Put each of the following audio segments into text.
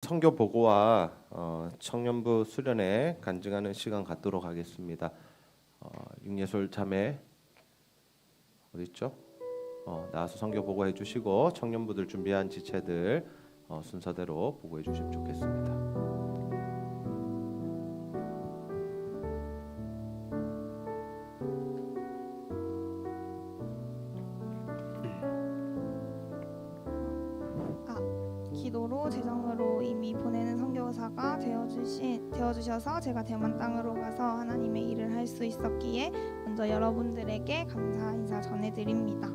선교 보고와 청년부 수련회 간증하는 시간 갖도록 하겠습니다. 육예솔 자매 어디 있죠? 나와서 선교 보고해 주시고 청년부들 준비한 지체들 순서대로 보고해 주시면 좋겠습니다. 기도로 재정으로 이미 보내는 선교사가 되어주셔서 제가 대만 땅으로 가서 하나님의 일을 할 수 있었기에 먼저 여러분들에게 감사 인사 전해드립니다.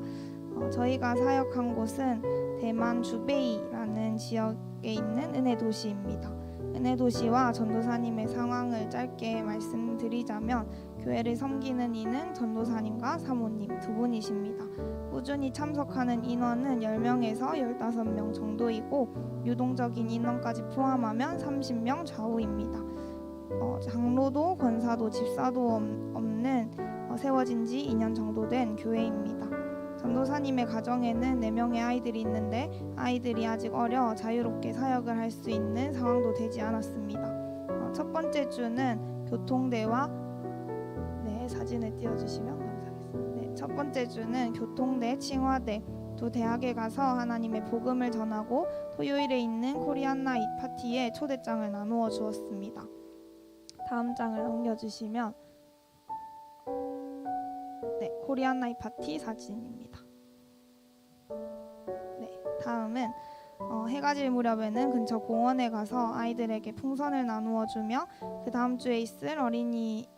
저희가 사역한 곳은 대만 주베이라는 지역에 있는 은혜도시입니다. 은혜도시와 전도사님의 상황을 짧게 말씀드리자면 교회를 섬기는 이는 전도사님과 사모님 두 분이십니다. 꾸준히 참석하는 인원은 10명에서 15명 정도이고 유동적인 인원까지 포함하면 30명 좌우입니다. 장로도 권사도 집사도 없는 세워진 지 2년 정도 된 교회입니다. 전도사님의 가정에는 4명의 아이들이 있는데 아이들이 아직 어려 자유롭게 사역을 할 수 있는 상황도 되지 않았습니다. 첫 번째 주는 교통대와 사진을 띄워주시면 감사하겠습니다. 첫 번째 주는 교통대, 칭화대 두 대학에 가서 하나님의 복음을 전하고 토요일에 있는 코리안 나잇 파티에 초대장을 나누어 주었습니다. 다음 장을 넘겨주시면 코리안 나잇 파티 사진입니다. 다음은 해가 질 무렵에는 근처 공원에 가서 아이들에게 풍선을 나누어 주며 그 다음 주에 있을 어린이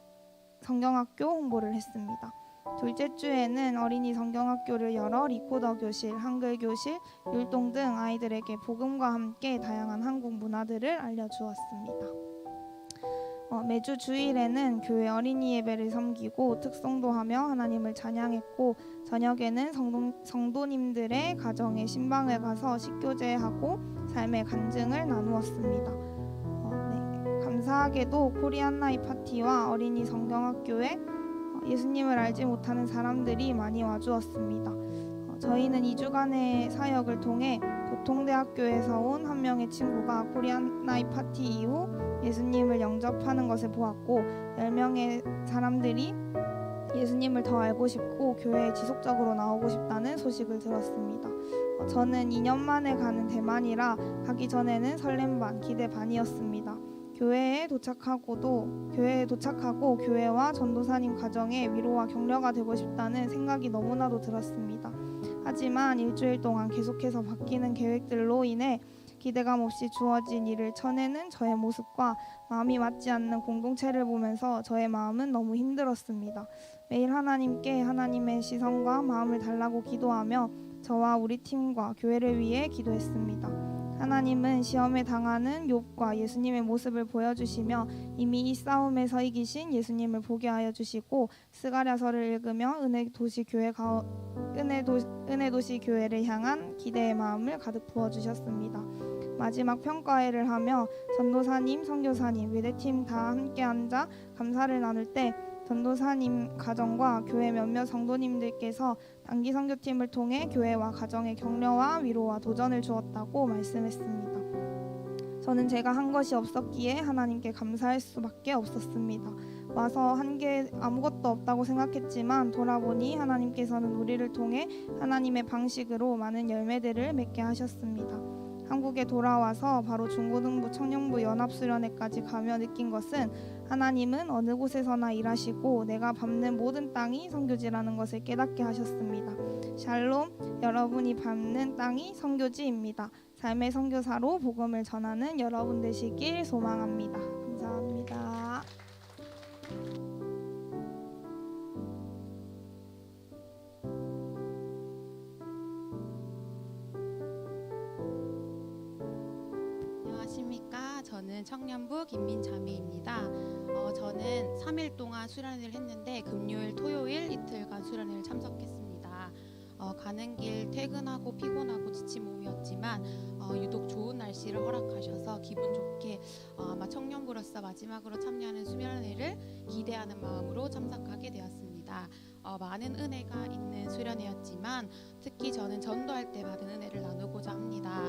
성경학교 홍보를 했습니다. 둘째 주에는 어린이 성경학교를 열어 리코더 교실, 한글 교실, 율동 등 아이들에게 복음과 함께 다양한 한국 문화들을 알려주었습니다. 매주 주일에는 교회 어린이 예배를 섬기고 특송도 하며 하나님을 찬양했고 저녁에는 성도님들의 가정에 신방을 가서 식교제하고 삶의 간증을 나누었습니다. 감사하게도 코리안 나잇 파티와 어린이 성경학교에 예수님을 알지 못하는 사람들이 많이 와주었습니다. 저희는 2주간의 사역을 통해 교통대학교에서 온 한 명의 친구가 코리안 나잇 파티 이후 예수님을 영접하는 것을 보았고 10명의 사람들이 예수님을 더 알고 싶고 교회에 지속적으로 나오고 싶다는 소식을 들었습니다. 저는 2년 만에 가는 대만이라 가기 전에는 설렘 반, 기대 반이었습니다. 교회에 도착하고 교회와 전도사님 가정에 위로와 격려가 되고 싶다는 생각이 너무나도 들었습니다. 하지만 일주일 동안 계속해서 바뀌는 계획들로 인해 기대감 없이 주어진 일을 쳐내는 저의 모습과 마음이 맞지 않는 공동체를 보면서 저의 마음은 너무 힘들었습니다. 매일 하나님께 하나님의 시선과 마음을 달라고 기도하며 저와 우리 팀과 교회를 위해 기도했습니다. 하나님은 시험에 당하는 욥과 예수님의 모습을 보여주시며 이미 이 싸움에서 이기신 예수님을 보게 하여 주시고 스가랴서를 읽으며 은혜도시 교회를 향한 기대의 마음을 가득 부어주셨습니다. 마지막 평가회를 하며 전도사님, 선교사님, 외대팀 다 함께 앉아 감사를 나눌 때 전도사님 가정과 교회 몇몇 성도님들께서 단기 선교팀을 통해 교회와 가정의 격려와 위로와 도전을 주었다고 말씀했습니다. 저는 제가 한 것이 없었기에 하나님께 감사할 수밖에 없었습니다. 와서 한 게 아무것도 없다고 생각했지만 돌아보니 하나님께서는 우리를 통해 하나님의 방식으로 많은 열매들을 맺게 하셨습니다. 한국에 돌아와서 바로 중고등부 청년부 연합수련회까지 가며 느낀 것은 하나님은 어느 곳에서나 일하시고 내가 밟는 모든 땅이 선교지라는 것을 깨닫게 하셨습니다. 샬롬, 여러분이 밟는 땅이 선교지입니다. 삶의 선교사로 복음을 전하는 여러분 되시길 소망합니다. 감사합니다. 안녕하십니까. 저는 청년부 김민자매입니다. 저는 3일 동안 수련회를 했는데 금요일, 토요일 이틀간 수련회를 참석했습니다. 가는 길 퇴근하고 피곤하고 지친 몸이었지만 유독 좋은 날씨를 허락하셔서 기분 좋게 아마 청년부로서 마지막으로 참여하는 수련회를 기대하는 마음으로 참석하게 되었습니다. 많은 은혜가 있는 수련회였지만 특히 저는 전도할 때 받은 은혜를 나누고자 합니다.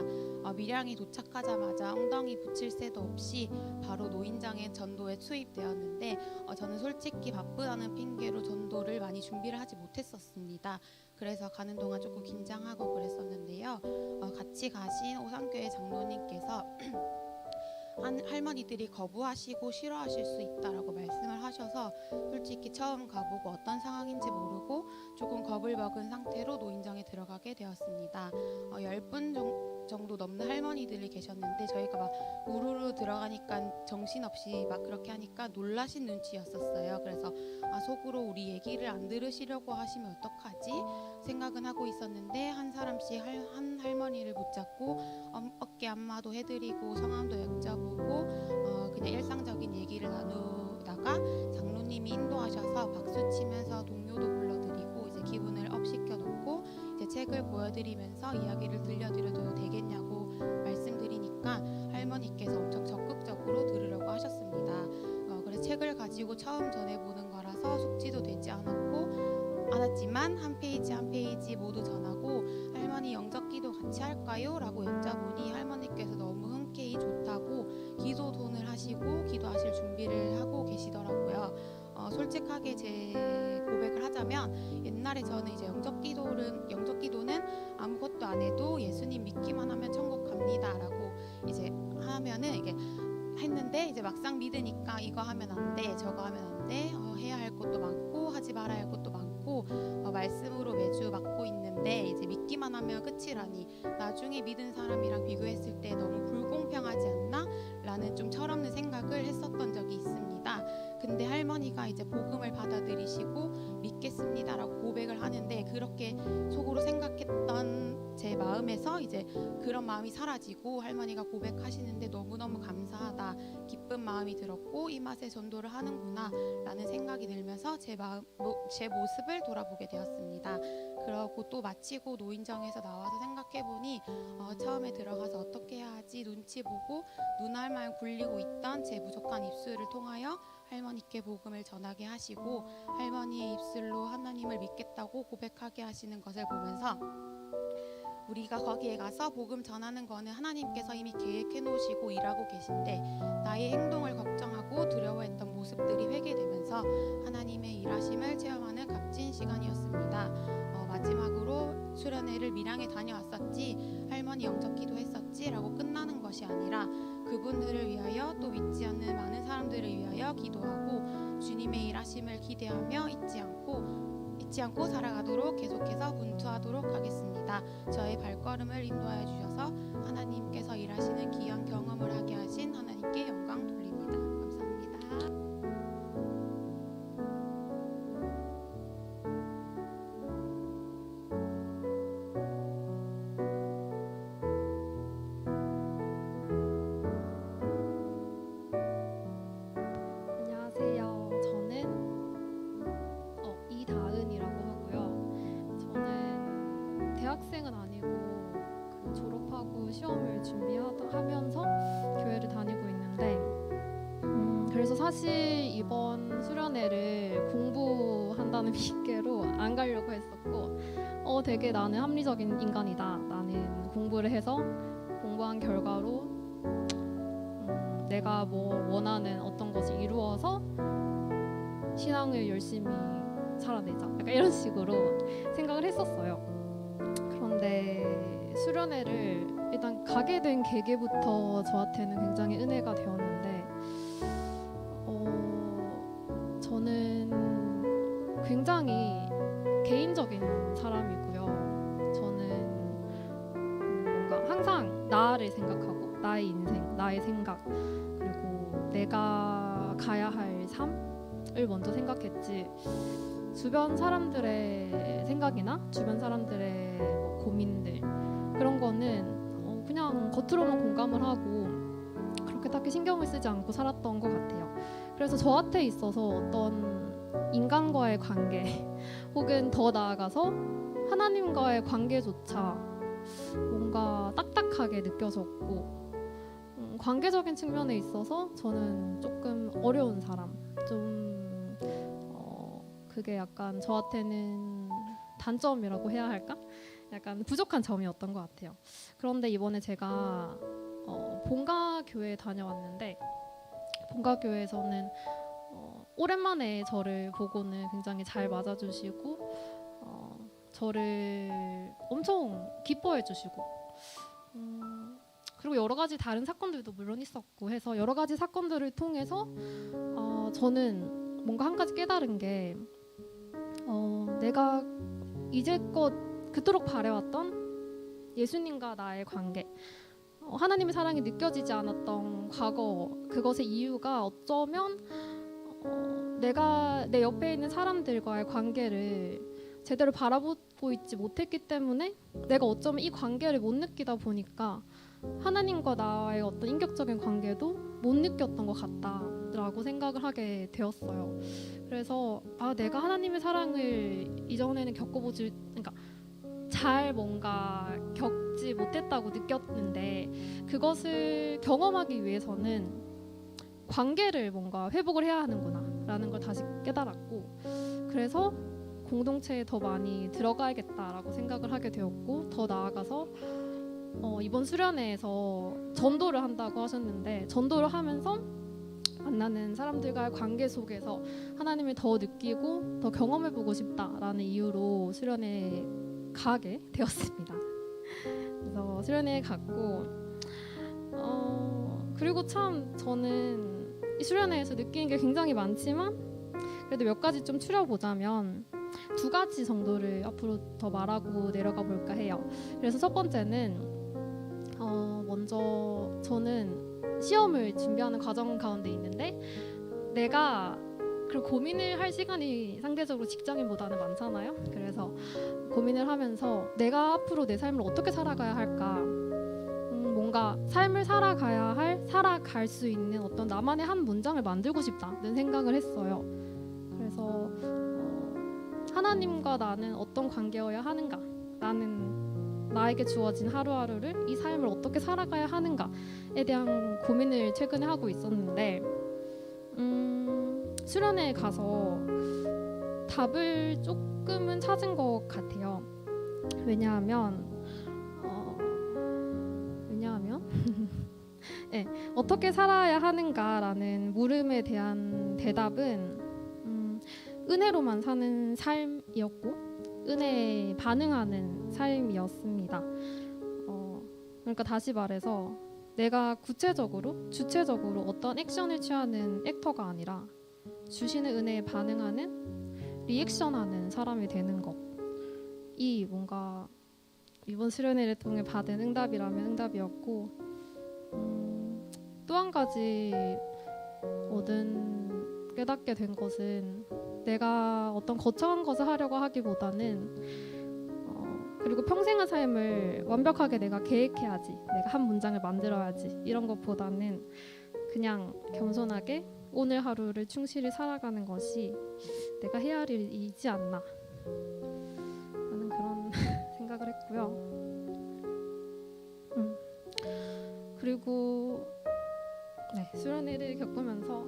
밀양에 도착하자마자 엉덩이 붙일 새도 없이 바로 노인장에 전도에 투입되었는데 저는 솔직히 바쁘다는 핑계로 전도를 많이 준비를 하지 못했었습니다. 그래서 가는 동안 조금 긴장하고 그랬었는데요. 같이 가신 오산교회 장로님께서 할머니들이 거부하시고 싫어하실 수 있다라고 말씀을 하셔서 솔직히 처음 가보고 어떤 상황인지 모르고 조금 겁을 먹은 상태로 노인장에 들어가게 되었습니다. 10분 정도 넘는 할머니들이 계셨는데 저희가 막 우르르 들어가니까 정신없이 막 그렇게 하니까 놀라신 눈치였었어요. 그래서 속으로 우리 얘기를 안 들으시려고 하시면 어떡하지 생각은 하고 있었는데 한 사람씩 한 할머니를 붙잡고 어깨 안마도 해드리고 성함도 여쭤보고 그냥 일상적인 얘기를 나누다가 장로님이 인도하셔서 박수 치면서 동료도 불러드리고 이제 기분을 업 시켜놓고 이제 책을 보여드리면서 이야기를 들려드려도 되겠냐고 말씀드리니까 할머니께서 엄청 적극적으로 들으려고 하셨습니다. 그래서 책을 가지고 처음 전해보는 거라서 숙지도 되지 않았지만 한 페이지 한 페이지 모두 전하고 할머니 영접기도 같이 할까요? 라고 여쭤보니 할머니께서 너무 흔쾌히 좋다고 기도돈을 하시고 기도하실 준비를 하고 계시더라고요. 솔직하게 제 고백을 하자면 옛날에 저는 이제 영접기도는 아무것도 안 해도 예수님 믿기만 하면 천국 갑니다라고 이제 하면은 이게 했는데 이제 막상 믿으니까 이거 하면 안 돼, 저거 하면 안 돼, 해야 할 것도 많고 하지 말아야 할 것도 많고 말씀으로 매주 맡고 있는데 이제 믿기만 하면 끝이라니 나중에 믿은 사람이랑 비교했을 때 너무 불공평하지 않나? 라는 좀 철없는 생각을 했었던 적이 있습니다. 근데 할머니가 이제 복음을 받아들이시고 믿겠습니다라고 고백을 하는데 그렇게 속으로 생각했던 제 마음에서 이제 그런 마음이 사라지고 할머니가 고백하시는데 너무너무 감사하다, 기쁜 마음이 들었고 이 맛에 전도를 하는구나 라는 생각이 들면서 제 모습을 돌아보게 되었습니다. 그러고 또 마치고 노인정에서 나와서 생각해보니 처음에 들어가서 어떻게 해야 하지 눈치 보고 눈알만 굴리고 있던 제 부족한 입술을 통하여 할머니께 복음을 전하게 하시고 할머니의 입술로 하나님을 믿겠다고 고백하게 하시는 것을 보면서 우리가 거기에 가서 복음 전하는 거는 하나님께서 이미 계획해 놓으시고 일하고 계신데 나의 행동을 걱정하고 두려워했던 모습들이 회개되면서 하나님의 일하심을 체험하는 값진 시간이었습니다. 마지막으로 수련회를 밀양에 다녀왔었지 할머니 영접기도 했었지 라고 끝나는 것이 아니라 그분들을 위하여 또 믿지 않는 많은 사람들을 위하여 기도하고 주님의 일하심을 기대하며 잊지 않고 살아가도록 계속해서 분투하도록 하겠습니다. 저의 발걸음을 인도하여 주셔서 하나님께서 일하시는 귀한 경험을 하게 하신 하나님께 영광 돌립니다. 감사합니다. 안녕하세요. 저는 이다은이라고 하고요. 저는 대학생은 아니고 졸업하고 시험을 준비하면서 교회를 다니고 있는데 그래서 사실 이번 수련회를 공부한다는 핑계로 안 가려고 했었고 되게 나는 합리적인 인간이다. 나는 공부를 해서 공부한 결과로 내가 뭐 원하는 어떤 것이 이루어서 신앙을 열심히 살아내자 약간 이런 식으로 생각을 했었어요. 그런데 수련회를 일단 가게 된 계기부터 저한테는 굉장히 은혜가 되었는데 저는 굉장히 개인적인 사람이고요. 저는 뭔가 항상 나를 생각하고 나의 인생, 나의 생각 그리고 내가 가야 할 삶을 먼저 생각했지 주변 사람들의 생각이나 주변 사람들의 뭐 고민들 그런 거는 그냥 겉으로만 공감을 하고 그렇게 딱히 신경을 쓰지 않고 살았던 것 같아요. 그래서 저한테 있어서 어떤 인간과의 관계 혹은 더 나아가서 하나님과의 관계조차 뭔가 딱딱하게 느껴졌고 관계적인 측면에 있어서 저는 조금 어려운 사람, 좀 그게 약간 저한테는 단점이라고 해야 할까? 약간 부족한 점이었던 것 같아요. 그런데 이번에 제가 본가 교회에 다녀왔는데 본가 교회에서는 오랜만에 저를 보고는 굉장히 잘 맞아주시고 저를 엄청 기뻐해 주시고 그리고 여러 가지 다른 사건들도 물론 있었고 해서 여러 가지 사건들을 통해서 저는 뭔가 한 가지 깨달은 게 내가 이제껏 그토록 바래왔던 예수님과 나의 관계 하나님의 사랑이 느껴지지 않았던 과거 그것의 이유가 어쩌면 내가 내 옆에 있는 사람들과의 관계를 제대로 바라보고 있지 못했기 때문에 내가 어쩌면 이 관계를 못 느끼다 보니까 하나님과 나의 어떤 인격적인 관계도 못 느꼈던 것 같다라고 생각을 하게 되었어요. 그래서 내가 하나님의 사랑을 이전에는 그러니까 잘 뭔가 겪지 못했다고 느꼈는데 그것을 경험하기 위해서는 관계를 뭔가 회복을 해야 하는구나라는 걸 다시 깨달았고 그래서 공동체에 더 많이 들어가야겠다라고 생각을 하게 되었고 더 나아가서 이번 수련회에서 전도를 한다고 하셨는데 전도를 하면서 만나는 사람들과의 관계 속에서 하나님을 더 느끼고 더 경험해보고 싶다라는 이유로 수련회에 가게 되었습니다. 그래서 수련회에 갔고 그리고 참 저는 이 수련회에서 느끼는 게 굉장히 많지만 그래도 몇 가지 좀 추려보자면 2가지 정도를 앞으로 더 말하고 내려가 볼까 해요. 그래서 첫 번째는 먼저 저는 시험을 준비하는 과정 가운데 있는데 내가 그 고민을 할 시간이 상대적으로 직장인보다는 많잖아요. 그래서 고민을 하면서 내가 앞으로 내 삶을 어떻게 살아가야 할까 뭔가 삶을 살아갈 수 있는 어떤 나만의 한 문장을 만들고 싶다는 생각을 했어요. 그래서 하나님과 나는 어떤 관계여야 하는가 나는 나에게 주어진 하루하루를 이 삶을 어떻게 살아가야 하는가에 대한 고민을 최근에 하고 있었는데 수련회에 가서 답을 조금은 찾은 것 같아요. 왜냐하면 네, 어떻게 살아야 하는가라는 물음에 대한 대답은 은혜로만 사는 삶이었고 은혜에 반응하는 삶이었습니다. 그러니까 다시 말해서 내가 주체적으로 어떤 액션을 취하는 액터가 아니라 주시는 은혜에 반응하는 리액션하는 사람이 되는 것이 뭔가 이번 수련회를 통해 받은 응답이라면 응답이었고 또 한 가지 깨닫게 된 것은 내가 어떤 거창한 것을 하려고 하기보다는 그리고 평생의 삶을 완벽하게 내가 계획해야지 내가 한 문장을 만들어야지 이런 것보다는 그냥 겸손하게 오늘 하루를 충실히 살아가는 것이 내가 해야 할 일이지 않나 라는 그런 생각을 했고요. 그리고 수련회를 겪으면서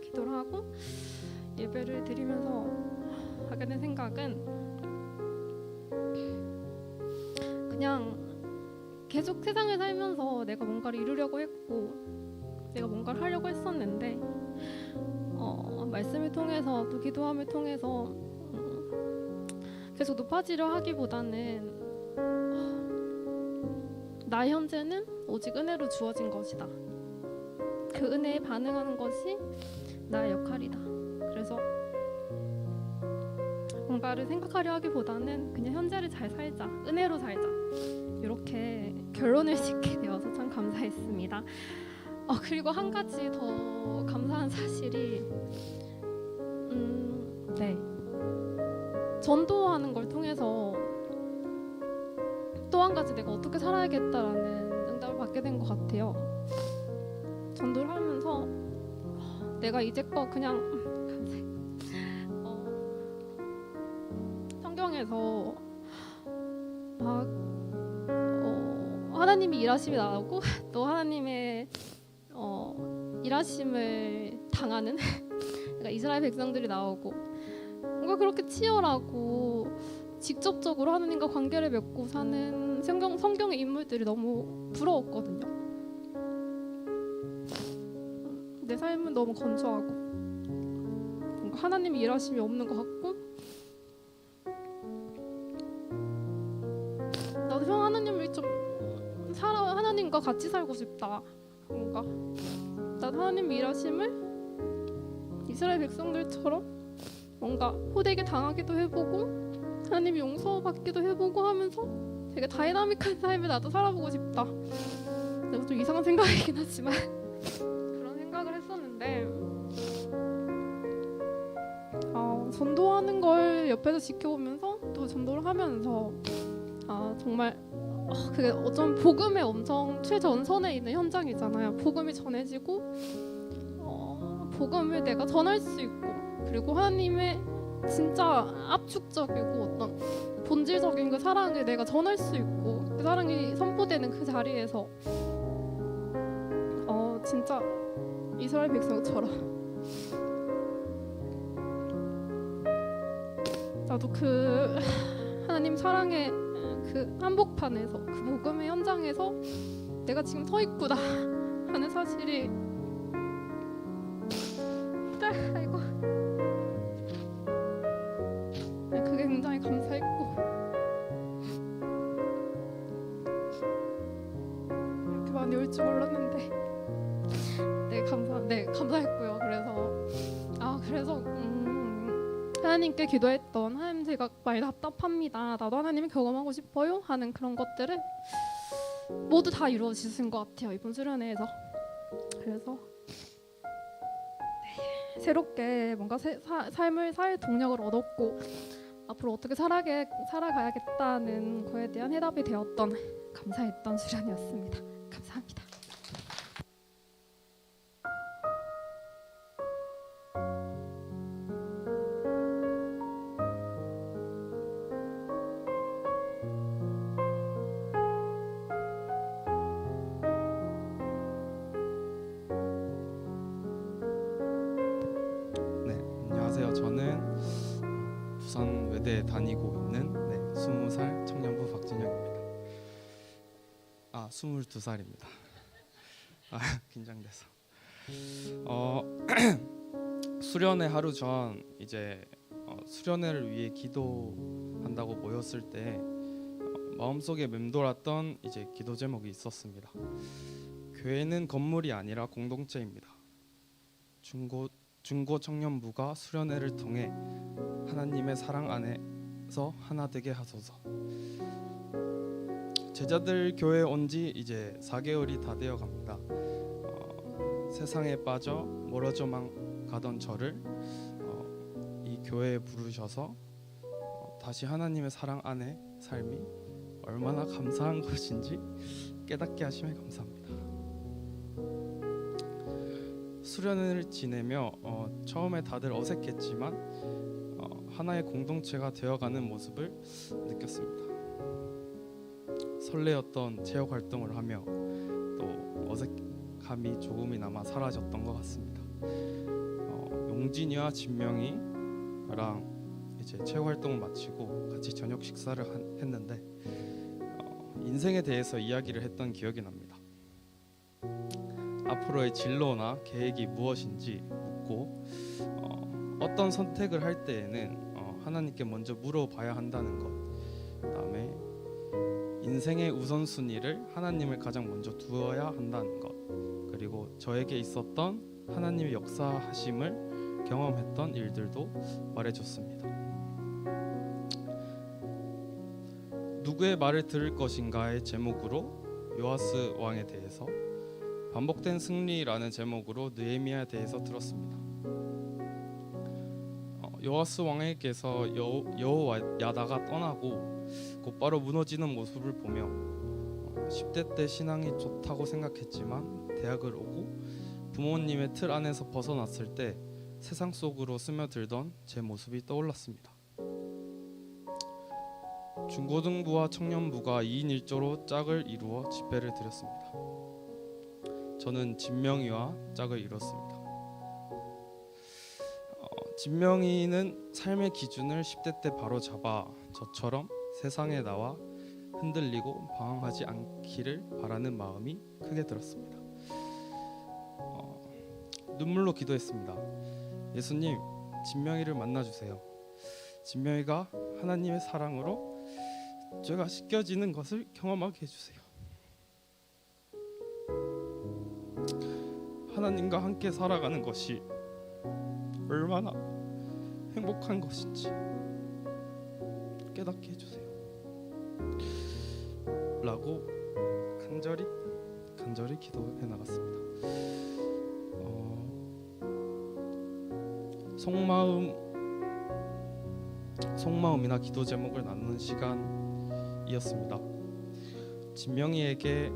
기도를 하고 예배를 드리면서 하게 된 생각은 그냥 계속 세상을 살면서 내가 뭔가를 이루려고 했고 내가 뭔가를 하려고 했었는데 말씀을 통해서 또 기도함을 통해서 계속 높아지려 하기보다는 나의 현재는 오직 은혜로 주어진 것이다. 그 은혜에 반응하는 것이 나의 역할이다. 그래서 뭔가를 생각하려 하기보다는 그냥 현재를 잘 살자, 은혜로 살자 이렇게 결론을 짓게 되어서 참 감사했습니다. 그리고 한 가지 더 감사한 사실이 전도하는 걸 통해서 또 한 가지 내가 어떻게 살아야겠다라는 응답을 받게 된 것 같아요. 전도를 하면서 내가 이제껏 그냥 성경에서 막 하나님이 일하심이 나오고 또 하나님의 일하심을 당하는 그러니까 이스라엘 백성들이 나오고 뭔가 그렇게 치열하고 직접적으로 하나님과 관계를 맺고 사는 성경의 인물들이 너무 부러웠거든요. 내 삶은 너무 건조하고 뭔가 하나님의 일하심이 없는 것 같고 나도 형 하나님을 좀 하나님과 같이 살고 싶다. 뭔가 나도 하나님의 일하심을 이스라엘 백성들처럼 뭔가 호되게 당하기도 해보고 하나님이 용서받기도 해보고 하면서 되게 다이나믹한 삶을 나도 살아보고 싶다. 내가 좀 이상한 생각이긴 하지만 그런 생각을 했었는데 전도하는 걸 옆에서 지켜보면서 또 전도를 하면서 정말 그게 어쩜 복음의 엄청 최전선에 있는 현장이잖아요. 복음이 전해지고 복음을 내가 전할 수 있고 그리고 하나님의 진짜 압축적이고 어떤 본질적인 그 사랑을 내가 전할 수 있고 그 사랑이 선포되는 그 자리에서 진짜 이스라엘 백성처럼 나도 그 하나님 사랑의 그 한복판에서 그 복음의 현장에서 내가 지금 서 있구나 하는 사실이 아이고 그게 굉장히 감사했고 이렇게 많이 올 줄 몰랐는데 감사했고요. 그래서 하나님께 기도했던 하나님 제가 많이 답답합니다. 나도 하나님을 경험하고 싶어요 하는 그런 것들을 모두 다 이루어지신 것 같아요. 이번 수련회에서. 그래서 새롭게 뭔가 삶을 살 동력을 얻었고 앞으로 어떻게 살아가야겠다는 거에 대한 해답이 되었던 감사했던 수련이었습니다. 감사합니다. 안녕하세요. 저는 부산 외대에 다니고 있는 20살 청년부 박진영입니다. 22살입니다. 긴장돼서. 수련회 하루 전 이제 수련회를 위해 기도한다고 모였을 때 마음속에 맴돌았던 이제 기도 제목이 있었습니다. 교회는 건물이 아니라 공동체입니다. 중고 청년부가 수련회를 통해 하나님의 사랑 안에서 하나 되게 하소서. 제자들 교회에 온 지 이제 4개월이 다 되어 갑니다. 세상에 빠져 멀어져만 가던 저를 이 교회에 부르셔서 다시 하나님의 사랑 안에 삶이 얼마나 감사한 것인지 깨닫게 하심에 감사합니다. 수련회를 지내며 처음에 다들 어색했지만 하나의 공동체가 되어가는 모습을 느꼈습니다. 설레었던 체육 활동을 하며 또 어색함이 조금이나마 사라졌던 것 같습니다. 용진이와 진명이랑 이제 체육 활동을 마치고 같이 저녁 식사를 했는데 인생에 대해서 이야기를 했던 기억이 납니다. 앞으로의 진로나 계획이 무엇인지 묻고 어떤 선택을 할 때에는 하나님께 먼저 물어봐야 한다는 것, 그다음에 인생의 우선순위를 하나님을 가장 먼저 두어야 한다는 것, 그리고 저에게 있었던 하나님의 역사하심을 경험했던 일들도 말해줬습니다. 누구의 말을 들을 것인가의 제목으로 요아스 왕에 대해서, 반복된 승리라는 제목으로 느헤미야에 대해서 들었습니다. 요아스 왕에게서 여호야다가 떠나고 곧바로 무너지는 모습을 보며 10대 때 신앙이 좋다고 생각했지만 대학을 오고 부모님의 틀 안에서 벗어났을 때 세상 속으로 스며들던 제 모습이 떠올랐습니다. 중고등부와 청년부가 2인 1조로 짝을 이루어 집회를 드렸습니다. 저는 진명이와 짝을 이뤘습니다. 진명이는 삶의 기준을 10대 때 바로 잡아 저처럼 세상에 나와 흔들리고 방황하지 않기를 바라는 마음이 크게 들었습니다. 눈물로 기도했습니다. 예수님, 진명이를 만나주세요. 진명이가 하나님의 사랑으로 죄가 씻겨지는 것을 경험하게 해주세요. 하나님과 함께 살아가는 것이 얼마나 행복한 것인지 깨닫게 해주세요. 라고 간절히 기도해 나갔습니다. 속마음이나 기도 제목을 나누는 시간이었습니다. 진명이에게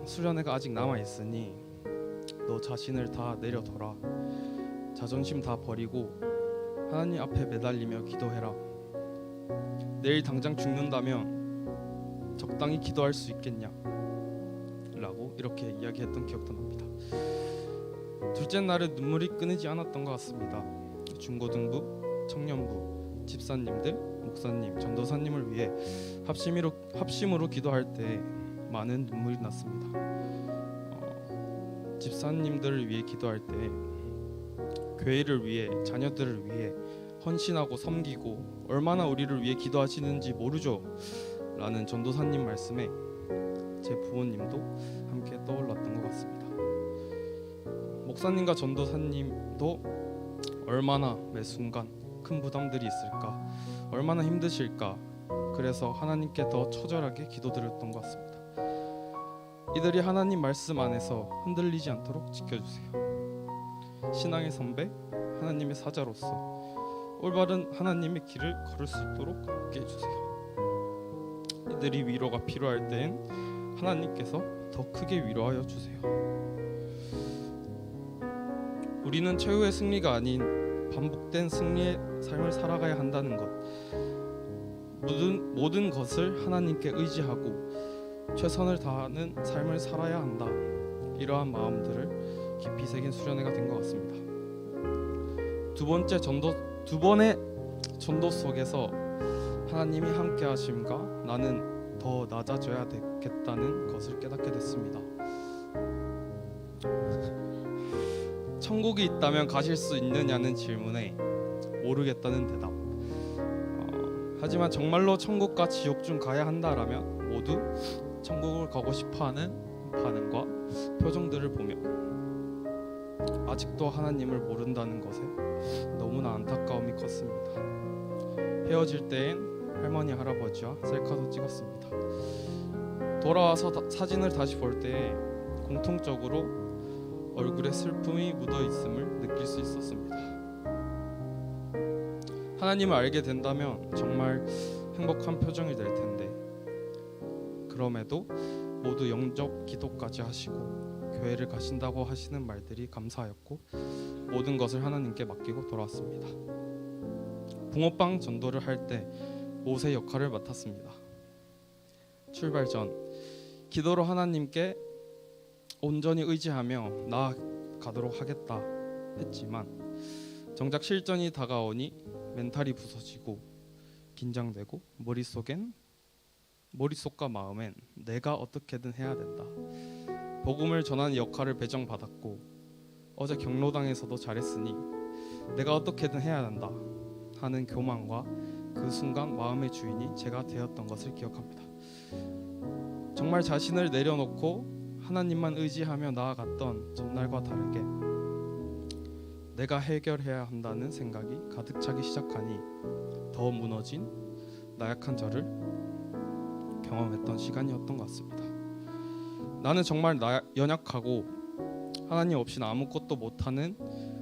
수련회가 아직 남아 있으니 너 자신을 다 내려둬라. 자존심 다 버리고 하나님 앞에 매달리며 기도해라. 내일 당장 죽는다면 적당히 기도할 수 있겠냐? 라고 이렇게 이야기했던 기억도 납니다. 둘째 날에 눈물이 끊이지 않았던 것 같습니다. 중고등부, 청년부, 집사님들, 목사님, 전도사님을 위해 합심으로 기도할 때 많은 눈물이 났습니다. 집사님들을 위해 기도할 때 교회를 위해, 자녀들을 위해 헌신하고 섬기고 얼마나 우리를 위해 기도하시는지 모르죠 라는 전도사님 말씀에 제 부모님도 함께 떠올랐던 것 같습니다. 목사님과 전도사님도 얼마나 매 순간 큰 부담들이 있을까, 얼마나 힘드실까, 그래서 하나님께 더 처절하게 기도드렸던 것 같습니다. 이들이 하나님 말씀 안에서 흔들리지 않도록 지켜주세요. 신앙의 선배, 하나님의 사자로서 올바른 하나님의 길을 걸을 수 있도록 함께 해주세요. 이들이 위로가 필요할 때엔 하나님께서 더 크게 위로하여 주세요. 우리는 최후의 승리가 아닌 반복된 승리의 삶을 살아가야 한다는 것, 모든 것을 하나님께 의지하고 최선을 다하는 삶을 살아야 한다. 이러한 마음들을 깊이 새긴 수련회가 된 것 같습니다. 두 번의 전도 속에서 하나님이 함께 하심과 나는 더 낮아져야 되겠다는 것을 깨닫게 됐습니다. 천국이 있다면 가실 수 있느냐는 질문에 모르겠다는 대답. 하지만 정말로 천국과 지옥 중 가야 한다라면 모두 천국을 가고 싶어하는 반응과 표정들을 보며 아직도 하나님을 모른다는 것에 너무나 안타까움이 컸습니다. 헤어질 때엔 할머니 할아버지와 셀카도 찍었습니다. 돌아와서 사진을 다시 볼 때에 공통적으로 얼굴에 슬픔이 묻어 있음을 느낄 수 있었습니다. 하나님을 알게 된다면 정말 행복한 표정이 될 텐데, 그럼에도 모두 영접 기도까지 하시고 교회를 가신다고 하시는 말들이 감사하였고 모든 것을 하나님께 맡기고 돌아왔습니다. 붕어빵 전도를 할 때 모세 역할을 맡았습니다. 출발 전 기도로 하나님께 온전히 의지하며 나아가도록 하겠다 했지만 정작 실전이 다가오니 멘탈이 부서지고 긴장되고 머릿속과 마음엔 내가 어떻게든 해야 된다. 복음을 전하는 역할을 배정받았고 어제 경로당에서도 잘했으니 내가 어떻게든 해야 한다 하는 교만과 그 순간 마음의 주인이 제가 되었던 것을 기억합니다. 정말 자신을 내려놓고 하나님만 의지하며 나아갔던 전날과 다르게 내가 해결해야 한다는 생각이 가득 차기 시작하니 더 무너진 나약한 저를 경험했던 시간이었던 것 같습니다. 나는 정말 연약하고 하나님 없이는 아무것도 못하는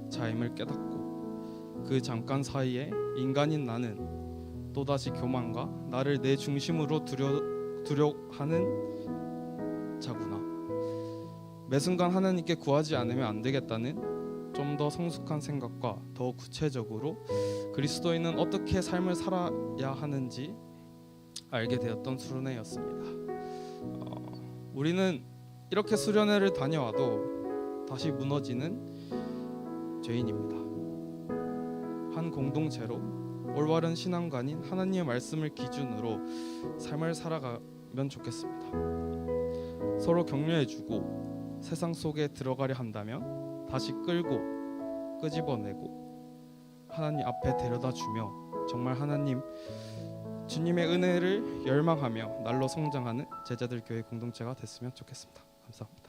자임을 깨닫고 그 잠깐 사이에 인간인 나는 또다시 교만과 나를 내 중심으로 두려 하는 자구나. 매 순간 하나님께 구하지 않으면 안 되겠다는 좀 더 성숙한 생각과 더 구체적으로 그리스도인은 어떻게 삶을 살아야 하는지 알게 되었던 수련회였습니다. 우리는 이렇게 수련회를 다녀와도 다시 무너지는 죄인입니다. 한 공동체로 올바른 신앙관인 하나님의 말씀을 기준으로 삶을 살아가면 좋겠습니다. 서로 격려해주고 세상 속에 들어가려 한다면 다시 끌고 끄집어내고 하나님 앞에 데려다주며 정말 하나님 주님의 은혜를 열망하며 날로 성장하는 제자들 교회 공동체가 됐으면 좋겠습니다. 감사합니다.